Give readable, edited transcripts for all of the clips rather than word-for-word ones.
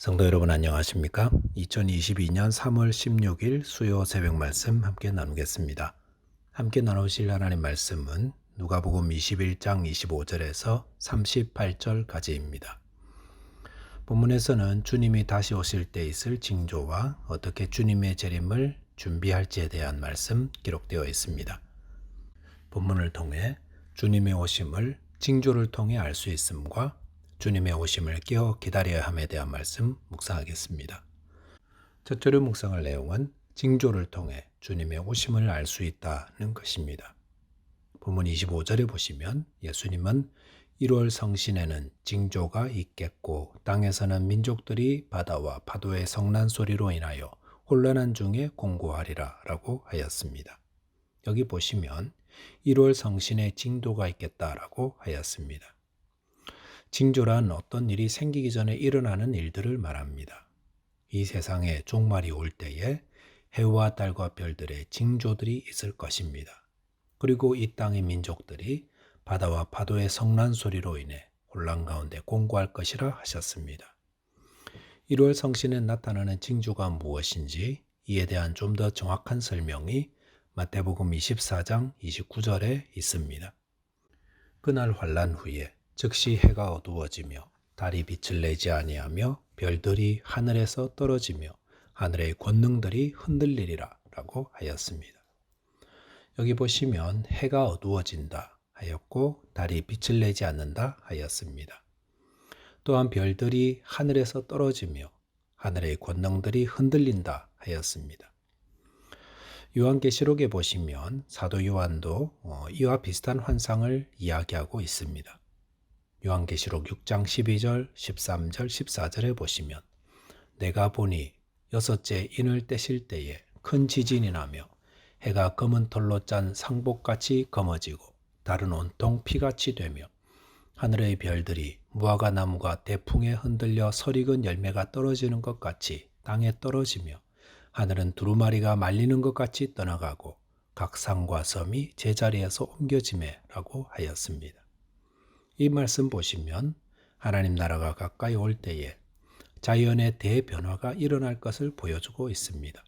성도 여러분 안녕하십니까? 2022년 3월 16일 수요 새벽 말씀 함께 나누겠습니다. 함께 나누실 하나님 말씀은 누가복음 21장 25절에서 38절까지입니다. 본문에서는 주님이 다시 오실 때 있을 징조와 어떻게 주님의 재림을 준비할지에 대한 말씀 기록되어 있습니다. 본문을 통해 주님의 오심을 징조를 통해 알 수 있음과 주님의 오심을 깨어 기다려야 함에 대한 말씀 묵상하겠습니다. 첫 절의 묵상할 내용은 징조를 통해 주님의 오심을 알 수 있다는 것입니다. 본문 25절에 보시면 예수님은 1월 성신에는 징조가 있겠고 땅에서는 민족들이 바다와 파도의 성난 소리로 인하여 혼란한 중에 공고하리라 라고 하였습니다. 여기 보시면 1월 성신에 징조가 있겠다라고 하였습니다. 징조란 어떤 일이 생기기 전에 일어나는 일들을 말합니다. 이 세상에 종말이 올 때에 해와 달과 별들의 징조들이 있을 것입니다. 그리고 이 땅의 민족들이 바다와 파도의 성난 소리로 인해 혼란 가운데 공고할 것이라 하셨습니다. 1월 성신에 나타나는 징조가 무엇인지 이에 대한 좀 더 정확한 설명이 마태복음 24장 29절에 있습니다. 그날 환란 후에 즉시 해가 어두워지며 달이 빛을 내지 아니하며 별들이 하늘에서 떨어지며 하늘의 권능들이 흔들리리라 라고 하였습니다. 여기 보시면 해가 어두워진다 하였고 달이 빛을 내지 않는다 하였습니다. 또한 별들이 하늘에서 떨어지며 하늘의 권능들이 흔들린다 하였습니다. 요한계시록에 보시면 사도 요한도 이와 비슷한 환상을 이야기하고 있습니다. 요한계시록 6장 12절, 13절, 14절에 보시면 내가 보니 여섯째 인을 떼실 때에 큰 지진이 나며 해가 검은 털로 짠 상복같이 검어지고 달은 온통 피같이 되며 하늘의 별들이 무화과 나무가 대풍에 흔들려 설익은 열매가 떨어지는 것 같이 땅에 떨어지며 하늘은 두루마리가 말리는 것 같이 떠나가고 각 산과 섬이 제자리에서 옮겨지매 라고 하였습니다. 이 말씀 보시면 하나님 나라가 가까이 올 때에 자연의 대변화가 일어날 것을 보여주고 있습니다.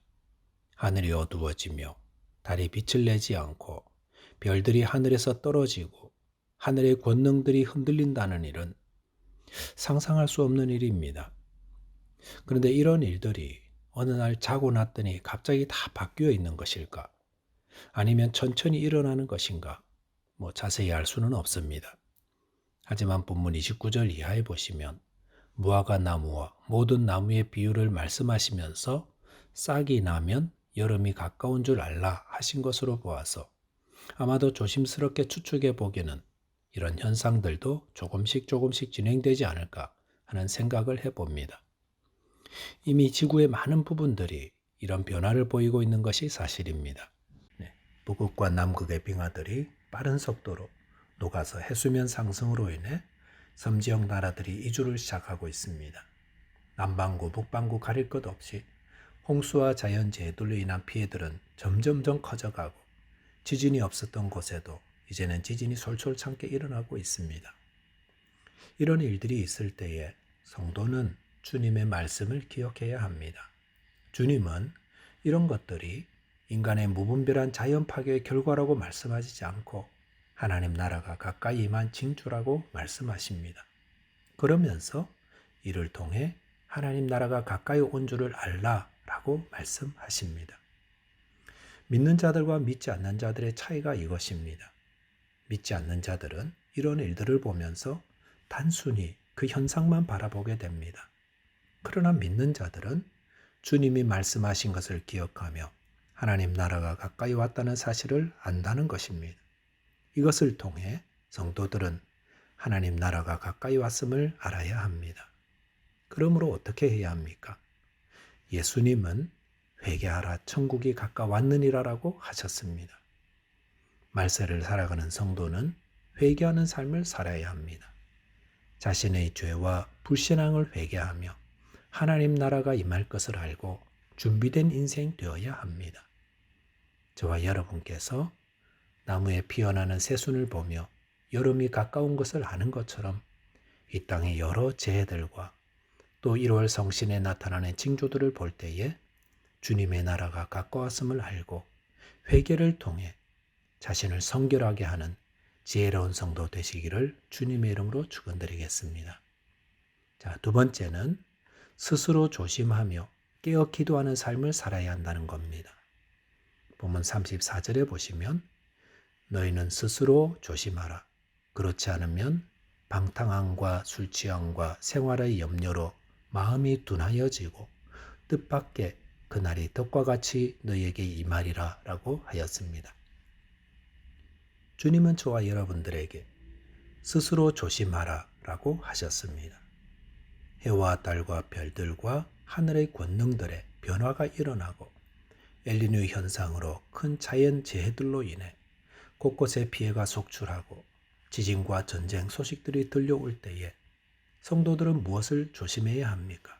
하늘이 어두워지며 달이 빛을 내지 않고 별들이 하늘에서 떨어지고 하늘의 권능들이 흔들린다는 일은 상상할 수 없는 일입니다. 그런데 이런 일들이 어느 날 자고 났더니 갑자기 다 바뀌어 있는 것일까? 아니면 천천히 일어나는 것인가? 자세히 알 수는 없습니다. 하지만 본문 29절 이하에 보시면 무화과 나무와 모든 나무의 비유를 말씀하시면서 싹이 나면 여름이 가까운 줄 알라 하신 것으로 보아서 아마도 조심스럽게 추측해 보기에는 이런 현상들도 조금씩 진행되지 않을까 하는 생각을 해봅니다. 이미 지구의 많은 부분들이 이런 변화를 보이고 있는 것이 사실입니다. 북극과 남극의 빙하들이 빠른 속도로 녹아서 해수면 상승으로 인해 섬지역 나라들이 이주를 시작하고 있습니다. 남반구, 북반구 가릴 것 없이 홍수와 자연재해들로 인한 피해들은 점점점 커져가고 지진이 없었던 곳에도 이제는 지진이 솔솔찮게 일어나고 있습니다. 이런 일들이 있을 때에 성도는 주님의 말씀을 기억해야 합니다. 주님은 이런 것들이 인간의 무분별한 자연 파괴의 결과라고 말씀하시지 않고 하나님 나라가 가까이 임한 징조라고 말씀하십니다. 그러면서 이를 통해 하나님 나라가 가까이 온 줄을 알라라고 말씀하십니다. 믿는 자들과 믿지 않는 자들의 차이가 이것입니다. 믿지 않는 자들은 이런 일들을 보면서 단순히 그 현상만 바라보게 됩니다. 그러나 믿는 자들은 주님이 말씀하신 것을 기억하며 하나님 나라가 가까이 왔다는 사실을 안다는 것입니다. 이것을 통해 성도들은 하나님 나라가 가까이 왔음을 알아야 합니다. 그러므로 어떻게 해야 합니까? 예수님은 회개하라 천국이 가까웠느니라라고 하셨습니다. 말세를 살아가는 성도는 회개하는 삶을 살아야 합니다. 자신의 죄와 불신앙을 회개하며 하나님 나라가 임할 것을 알고 준비된 인생 되어야 합니다. 저와 여러분께서 나무에 피어나는 새순을 보며 여름이 가까운 것을 아는 것처럼 이 땅의 여러 재해들과 또 1월 성신에 나타나는 징조들을 볼 때에 주님의 나라가 가까웠음을 알고 회개를 통해 자신을 성결하게 하는 지혜로운 성도 되시기를 주님의 이름으로 축원드리겠습니다. 자, 두 번째는 스스로 조심하며 깨어 기도하는 삶을 살아야 한다는 겁니다. 본문 34절에 보시면 너희는 스스로 조심하라. 그렇지 않으면 방탕함과 술 취함과 생활의 염려로 마음이 둔하여지고 뜻밖의 그날이 덕과 같이 너희에게 임하리라 라고 하였습니다. 주님은 저와 여러분들에게 스스로 조심하라 라고 하셨습니다. 해와 달과 별들과 하늘의 권능들의 변화가 일어나고 엘니뇨 현상으로 큰 자연 재해들로 인해 곳곳에 피해가 속출하고 지진과 전쟁 소식들이 들려올 때에 성도들은 무엇을 조심해야 합니까?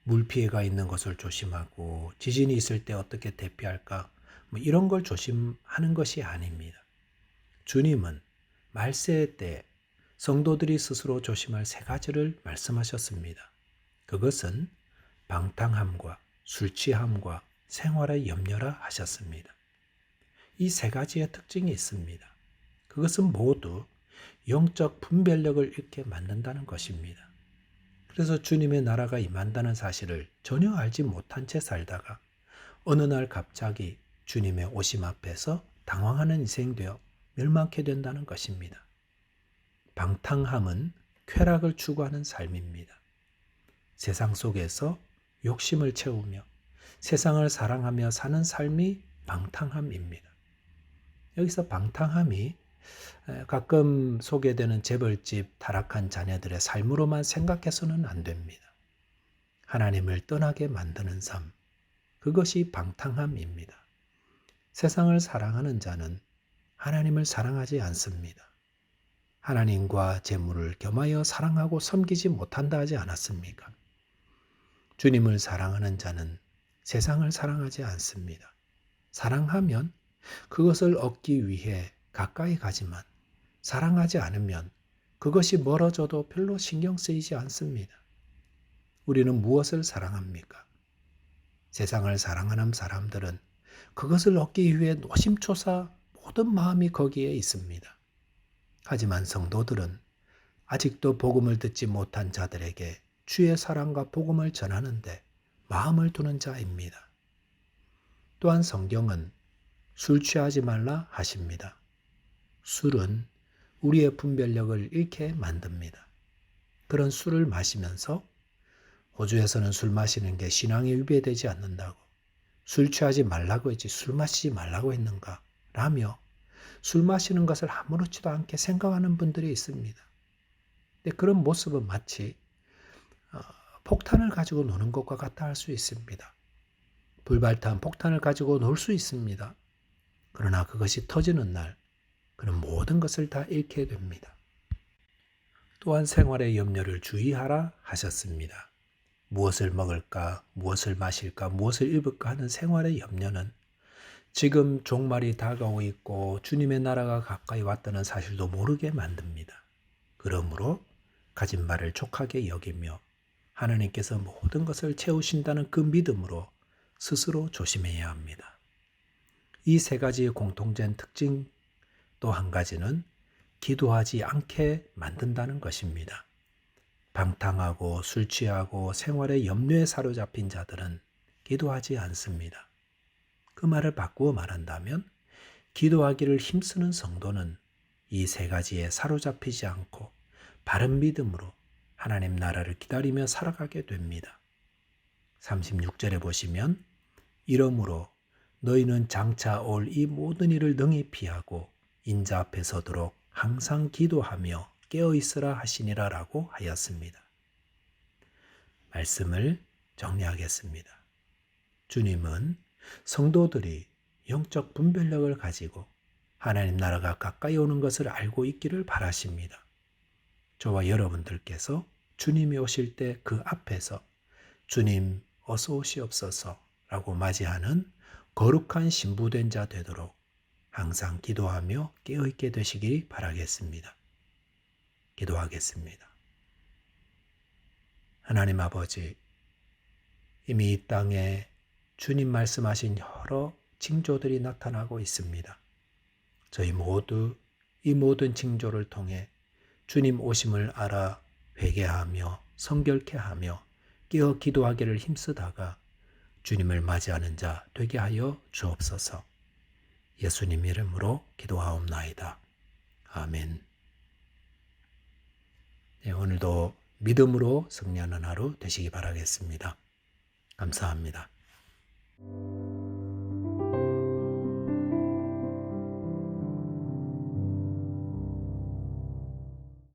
물 피해가 있는 것을 조심하고 지진이 있을 때 어떻게 대피할까? 이런 걸 조심하는 것이 아닙니다. 주님은 말세의 때 성도들이 스스로 조심할 세 가지를 말씀하셨습니다. 그것은 방탕함과 술 취함과 생활의 염려라 하셨습니다. 이 세 가지의 특징이 있습니다. 그것은 모두 영적 분별력을 잃게 만든다는 것입니다. 그래서 주님의 나라가 임한다는 사실을 전혀 알지 못한 채 살다가 어느 날 갑자기 주님의 오심 앞에서 당황하는 인생되어 멸망케 된다는 것입니다. 방탕함은 쾌락을 추구하는 삶입니다. 세상 속에서 욕심을 채우며 세상을 사랑하며 사는 삶이 방탕함입니다. 여기서 방탕함이 가끔 소개되는 재벌집 타락한 자녀들의 삶으로만 생각해서는 안 됩니다. 하나님을 떠나게 만드는 삶, 그것이 방탕함입니다. 세상을 사랑하는 자는 하나님을 사랑하지 않습니다. 하나님과 재물을 겸하여 사랑하고 섬기지 못한다 하지 않았습니까? 주님을 사랑하는 자는 세상을 사랑하지 않습니다. 사랑하면 그것을 얻기 위해 가까이 가지만 사랑하지 않으면 그것이 멀어져도 별로 신경 쓰이지 않습니다. 우리는 무엇을 사랑합니까? 세상을 사랑하는 사람들은 그것을 얻기 위해 노심초사 모든 마음이 거기에 있습니다. 하지만 성도들은 아직도 복음을 듣지 못한 자들에게 주의 사랑과 복음을 전하는데 마음을 두는 자입니다. 또한 성경은 술 취하지 말라 하십니다. 술은 우리의 분별력을 잃게 만듭니다. 그런 술을 마시면서 호주에서는 술 마시는 게 신앙에 위배되지 않는다고, 술 취하지 말라고 했지 술 마시지 말라고 했는가 라며 술 마시는 것을 아무렇지도 않게 생각하는 분들이 있습니다. 근데 그런 모습은 마치 폭탄을 가지고 노는 것과 같다 할 수 있습니다. 불발탄 폭탄을 가지고 놀 수 있습니다. 그러나 그것이 터지는 날 그는 모든 것을 다 잃게 됩니다. 또한 생활의 염려를 주의하라 하셨습니다. 무엇을 먹을까, 무엇을 마실까, 무엇을 입을까 하는 생활의 염려는 지금 종말이 다가오고 있고 주님의 나라가 가까이 왔다는 사실도 모르게 만듭니다. 그러므로 가진 바를 족하게 여기며 하나님께서 모든 것을 채우신다는 그 믿음으로 스스로 조심해야 합니다. 이 세 가지의 공통된 특징 또 한 가지는 기도하지 않게 만든다는 것입니다. 방탕하고 술 취하고 생활의 염려에 사로잡힌 자들은 기도하지 않습니다. 그 말을 바꾸어 말한다면 기도하기를 힘쓰는 성도는 이 세 가지에 사로잡히지 않고 바른 믿음으로 하나님 나라를 기다리며 살아가게 됩니다. 36절에 보시면 이러므로 너희는 장차 올 이 모든 일을 능히 피하고 인자 앞에 서도록 항상 기도하며 깨어있으라 하시니라 라고 하였습니다. 말씀을 정리하겠습니다. 주님은 성도들이 영적 분별력을 가지고 하나님 나라가 가까이 오는 것을 알고 있기를 바라십니다. 저와 여러분들께서 주님이 오실 때 그 앞에서 주님 어서 오시옵소서 라고 맞이하는 거룩한 신부된 자 되도록 항상 기도하며 깨어있게 되시길 바라겠습니다. 기도하겠습니다. 하나님 아버지, 이미 이 땅에 주님 말씀하신 여러 징조들이 나타나고 있습니다. 저희 모두 이 모든 징조를 통해 주님 오심을 알아 회개하며 성결케 하며 깨어 기도하기를 힘쓰다가 주님을 맞이하는 자 되게 하여 주옵소서. 예수님 이름으로 기도하옵나이다. 아멘. 네, 오늘도 믿음으로 승리하는 하루 되시기 바라겠습니다. 감사합니다.